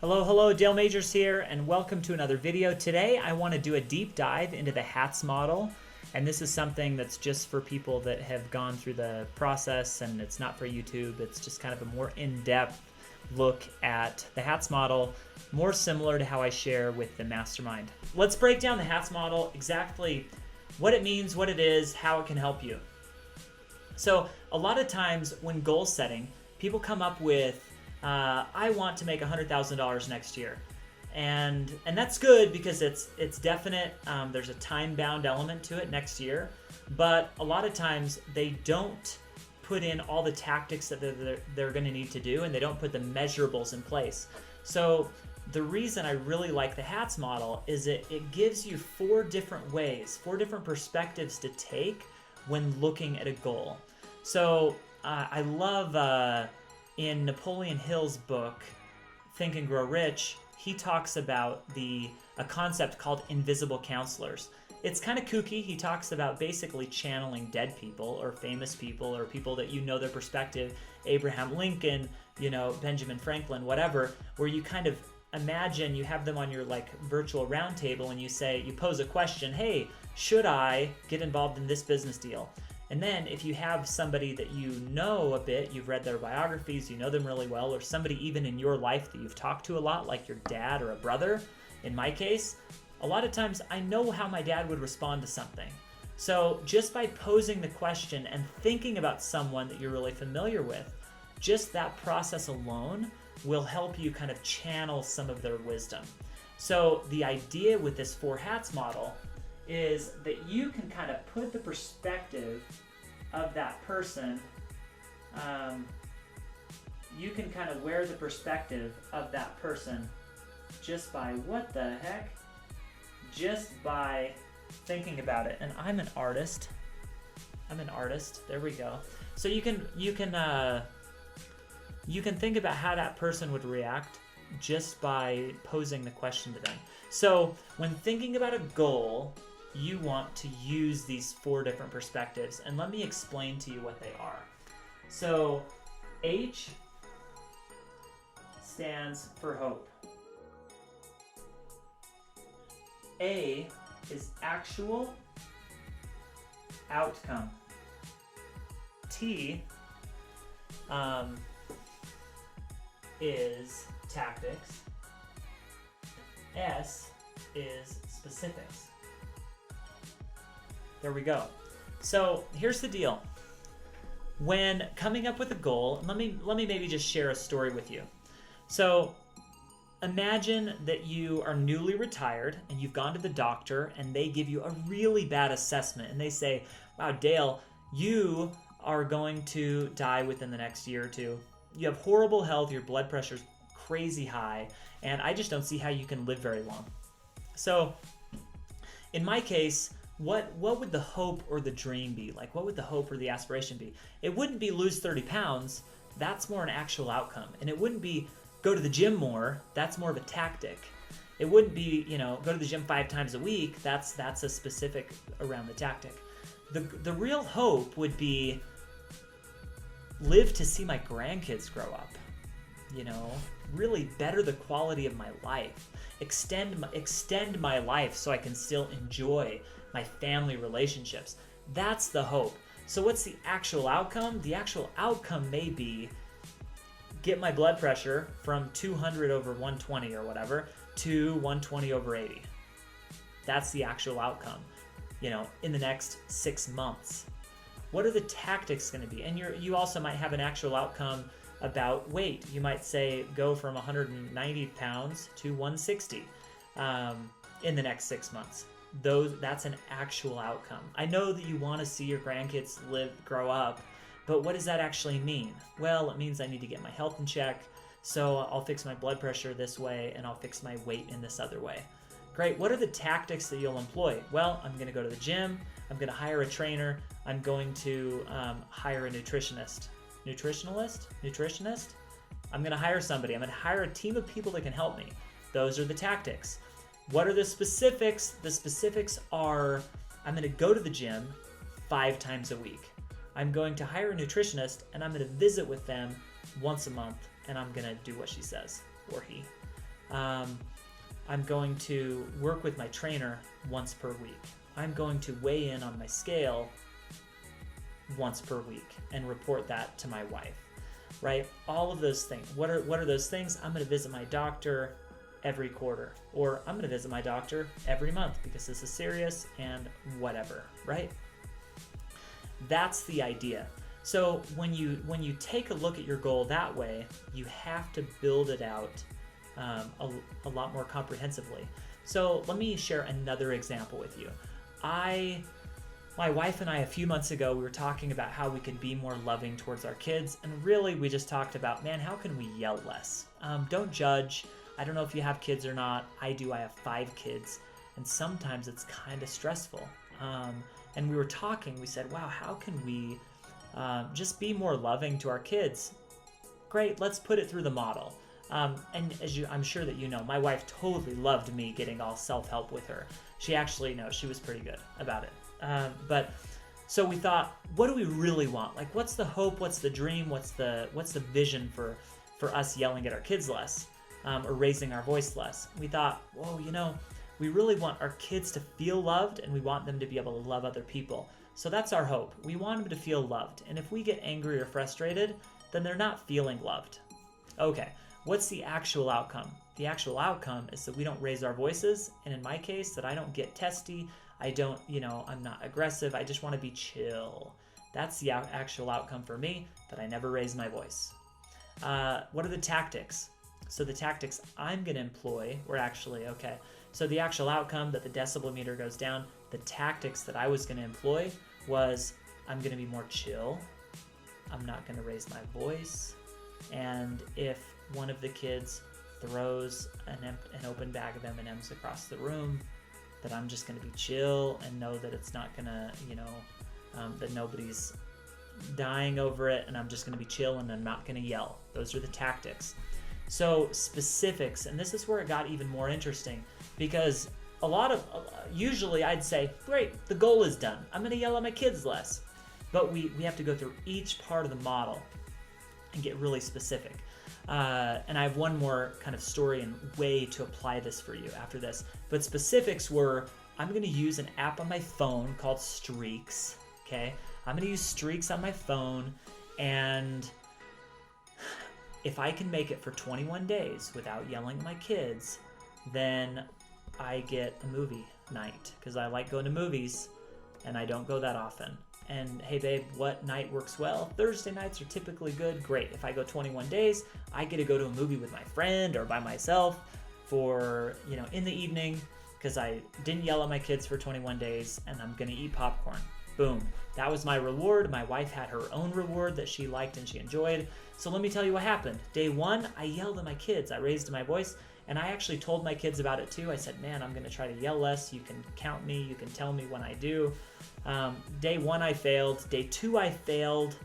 Hello, Dale Majors here, and welcome to another video. Today I want to do a deep dive into the H.A.T.S model, and this is something that's just for people that have gone through the process, and it's not for YouTube. It's just kind of a more in-depth look at the H.A.T.S model, more similar to how I share with the mastermind. Let's break down the H.A.T.S model, exactly what it means, what it is, how it can help you. So a lot of times when goal setting, people come up with I want to make $100,000 next year, and that's good because it's definite. There's a time-bound element to it next year, but a lot of times they don't put in all the tactics that they're going to need to do, and they don't put the measurables in place. So the reason I really like the H.A.T.S model is it gives you four different ways, four different perspectives to take when looking at a goal. So I love. In Napoleon Hill's book, Think and Grow Rich, he talks about a concept called invisible counselors. It's kind of kooky. He talks about basically channeling dead people or famous people or people that you know their perspective, Abraham Lincoln, Benjamin Franklin, whatever, where you kind of imagine you have them on your virtual round table and you pose a question, hey, should I get involved in this business deal? And then if you have somebody that you know a bit, you've read their biographies, you know them really well, or somebody even in your life that you've talked to a lot, like your dad or a brother, in my case, a lot of times I know how my dad would respond to something. So just by posing the question and thinking about someone that you're really familiar with, just that process alone will help you kind of channel some of their wisdom. So the idea with this 4 hats model is that you can kind of put the perspective of that person, you can kind of wear the perspective of that person just by, what the heck? Just by thinking about it. And I'm an artist, there we go. So you can think about how that person would react just by posing the question to them. So when thinking about a goal, you want to use these 4 different perspectives, and let me explain to you what they are. So H stands for hope. A is actual outcome. T is tactics. S is specifics. There we go. So here's the deal. When coming up with a goal, let me maybe just share a story with you. So imagine that you are newly retired and you've gone to the doctor and they give you a really bad assessment and they say, wow, Dale, you are going to die within the next year or two. You have horrible health, your blood pressure's crazy high, and I just don't see how you can live very long. So in my case, what would the hope or the dream be? What would the hope or the aspiration be? It wouldn't be lose 30 pounds. That's more an actual outcome. And it wouldn't be go to the gym more. That's more of a tactic. It wouldn't be, go to the gym 5 times a week. That's a specific around the tactic. The real hope would be live to see my grandkids grow up. Really better the quality of my life. Extend my life so I can still enjoy my family relationships. That's the hope. So what's the actual outcome? The actual outcome may be get my blood pressure from 200 over 120 or whatever to 120 over 80. That's the actual outcome, in the next 6 months. What are the tactics going to be? And you also might have an actual outcome about weight. You might say go from 190 pounds to 160 in the next 6 months. That's an actual outcome. I know that you want to see your grandkids grow up, but what does that actually mean? Well, it means I need to get my health in check, so I'll fix my blood pressure this way and I'll fix my weight in this other way. Great. What are the tactics that you'll employ? Well, I'm going to go to the gym. I'm going to hire a trainer. I'm going to hire a nutritionist. Nutritionist? I'm going to hire somebody. I'm going to hire a team of people that can help me. Those are the tactics. What are the specifics? The specifics are I'm going to go to the gym 5 times a week. I'm going to hire a nutritionist and I'm going to visit with them once a month and I'm going to do what she says, or he. I'm going to work with my trainer once per week. I'm going to weigh in on my scale once per week and report that to my wife, right? All of those things. What are those things? I'm going to visit my doctor every quarter, or I'm going to visit my doctor every month because this is serious and whatever, right? That's the idea. So when you take a look at your goal that way, you have to build it out a lot more comprehensively. So let me share another example with you. My wife and I, a few months ago, we were talking about how we could be more loving towards our kids, and really we just talked about, man, how can we yell less? Don't judge. I don't know if you have kids or not. I do. I have 5 kids, and sometimes it's kind of stressful. And we were talking, we said, wow, how can we just be more loving to our kids? Great, let's put it through the model. And I'm sure that you know, my wife totally loved me getting all self-help with her. She actually, no, she was pretty good about it. But so we thought, what do we really want? Like, what's the hope? What's the dream? What's the vision for us yelling at our kids less, or raising our voice less? We thought, whoa, we really want our kids to feel loved, and we want them to be able to love other people. So that's our hope. We want them to feel loved. And if we get angry or frustrated, then they're not feeling loved. Okay, what's the actual outcome? The actual outcome is that we don't raise our voices, and in my case, that I don't get testy. I don't, I'm not aggressive. I just want to be chill. That's the actual outcome for me, that I never raise my voice. What are the tactics? So the tactics I'm going to employ were actually, okay, so the actual outcome that the decibel meter goes down, the tactics that I was going to employ was, I'm going to be more chill. I'm not going to raise my voice. And if one of the kids throws an open bag of M&Ms across the room, that I'm just going to be chill and know that it's not going to, that nobody's dying over it, and I'm just going to be chill and I'm not going to yell. Those are the tactics. So specifics, and this is where it got even more interesting, because usually I'd say, great, the goal is done. I'm going to yell at my kids less. But we have to go through each part of the model and get really specific. And I have one more kind of story and way to apply this for you after this. But specifics were, I'm going to use an app on my phone called Streaks. Okay, I'm going to use Streaks on my phone, and if I can make it for 21 days without yelling at my kids, then I get a movie night, because I like going to movies and I don't go that often. And hey babe, what night works well? Thursday nights are typically good. Great. If I go 21 days, I get to go to a movie with my friend or by myself for, in the evening, because I didn't yell at my kids for 21 days, and I'm going to eat popcorn. Boom. That was my reward. My wife had her own reward that she liked and she enjoyed. So let me tell you what happened. Day 1, I yelled at my kids. I raised my voice, and I actually told my kids about it too. I said, man, I'm going to try to yell less. You can count me. You can tell me when I do. Day 1, I failed. Day 2, I failed.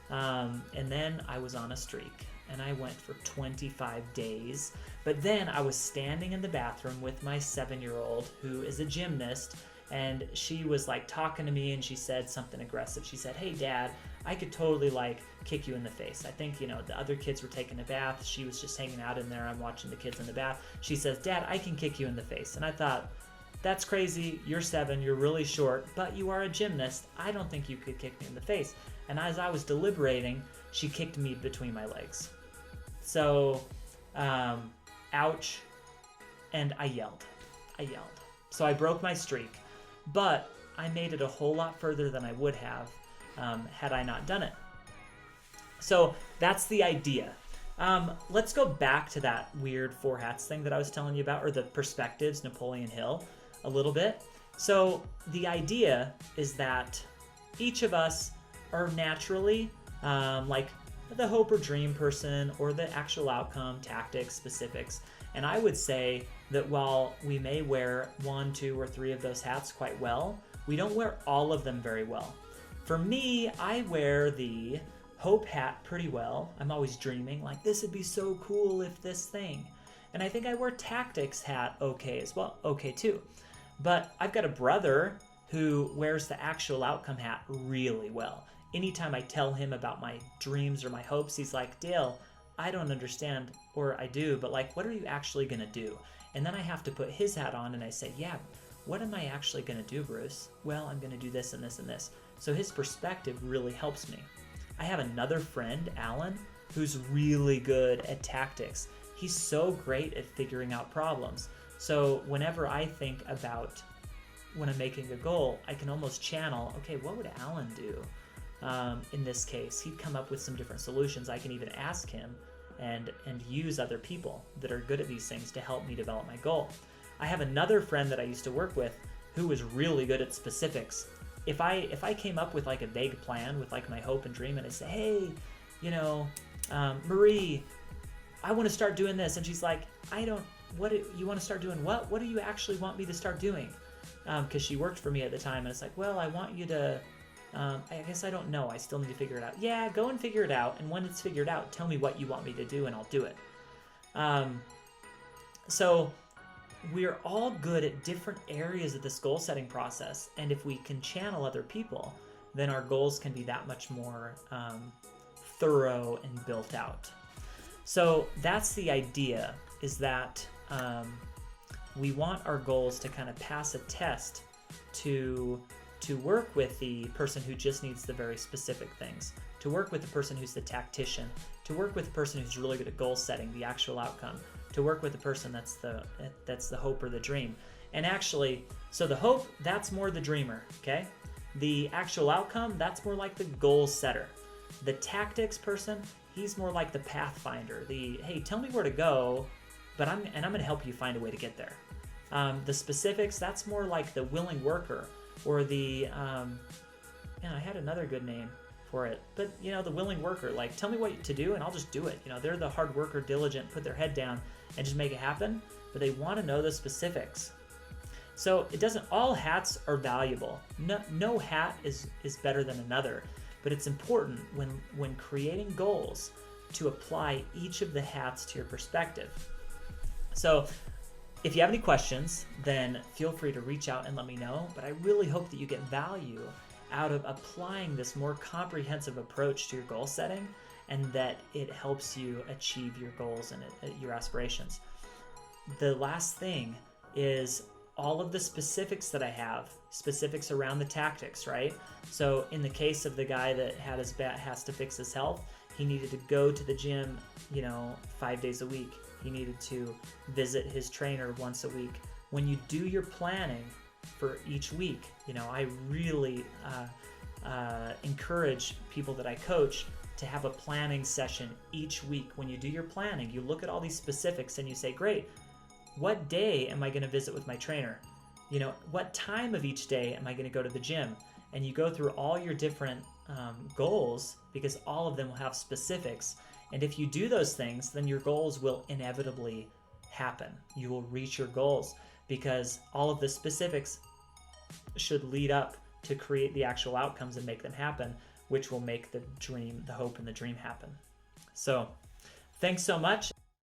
And then I was on a streak, and I went for 25 days. But then I was standing in the bathroom with my 7-year-old, who is a gymnast, and she was like talking to me, and she said something aggressive. She said, hey dad, I could totally kick you in the face. I think, the other kids were taking a bath. She was just hanging out in there. I'm watching the kids in the bath. She says, dad, I can kick you in the face. And I thought, that's crazy. You're 7, you're really short, but you are a gymnast. I don't think you could kick me in the face. And as I was deliberating, she kicked me between my legs. So, ouch. And I yelled. So I broke my streak, but I made it a whole lot further than I would have had I not done it. So that's the idea. Let's go back to that weird 4 hats thing that I was telling you about, or the perspectives, Napoleon Hill, a little bit. So the idea is that each of us are naturally like the hope or dream person, or the actual outcome, tactics, specifics. And I would say that while we may wear 1, 2, or 3 of those hats quite well, we don't wear all of them very well. For me, I wear the hope hat pretty well. I'm always dreaming, like, this would be so cool if this thing. And I think I wear tactics hat okay as well, okay too. But I've got a brother who wears the actual outcome hat really well. Anytime I tell him about my dreams or my hopes, he's like, Dale, I don't understand, or I do, but like, what are you actually going to do? And then I have to put his hat on and I say, yeah, what am I actually going to do, Bruce? Well, I'm going to do this and this and this. So his perspective really helps me. I have another friend, Alan, who's really good at tactics. He's so great at figuring out problems. So whenever I think about when I'm making a goal, I can almost channel, okay, what would Alan do in this case? He'd come up with some different solutions. I can even ask him and use other people that are good at these things to help me develop my goal. I have another friend that I used to work with who was really good at specifics. If I came up with like a vague plan with like my hope and dream, and I say, hey, you know, Marie, I want to start doing this, and she's like, what do you want to start doing? What do you actually want me to start doing? Because she worked for me at the time, and it's like, well, I want you to, I guess I don't know. I still need to figure it out. Yeah, go and figure it out, and when it's figured out, tell me what you want me to do, and I'll do it. So we're all good at different areas of this goal setting process, and if we can channel other people, then our goals can be that much more thorough and built out. So that's the idea, is that we want our goals to kind of pass a test to work with the person who just needs the very specific things, to work with the person who's the tactician, to work with the person who's really good at goal setting, the actual outcome, to work with the person that's the hope or the dream. And actually, so the hope, that's more the dreamer, okay? The actual outcome, that's more like the goal setter. The tactics person, he's more like the pathfinder. The, hey, tell me where to go, but I'm going to help you find a way to get there. The specifics, that's more like the willing worker, or the, I had another good name for it, but the willing worker, like, tell me what to do and I'll just do it. They're the hard worker, diligent, put their head down and just make it happen, but they want to know the specifics. So it doesn't, all hats are valuable. No hat is better than another, but it's important when creating goals to apply each of the hats to your perspective. So if you have any questions, then feel free to reach out and let me know, but I really hope that you get value out of applying this more comprehensive approach to your goal setting, and that it helps you achieve your goals and your aspirations. The last thing is all of the specifics that I have, specifics around the tactics, right? So in the case of the guy that had his bat has to fix his health, he needed to go to the gym, 5 days a week. He needed to visit his trainer once a week. When you do your planning for each week, I really encourage people that I coach to have a planning session each week. When you do your planning, you look at all these specifics and you say, great, what day am I going to visit with my trainer? What time of each day am I going to go to the gym? And you go through all your different goals, because all of them will have specifics. And if you do those things, then your goals will inevitably happen. You will reach your goals, because all of the specifics should lead up to create the actual outcomes and make them happen, which will make the dream, the hope and the dream happen. So thanks so much.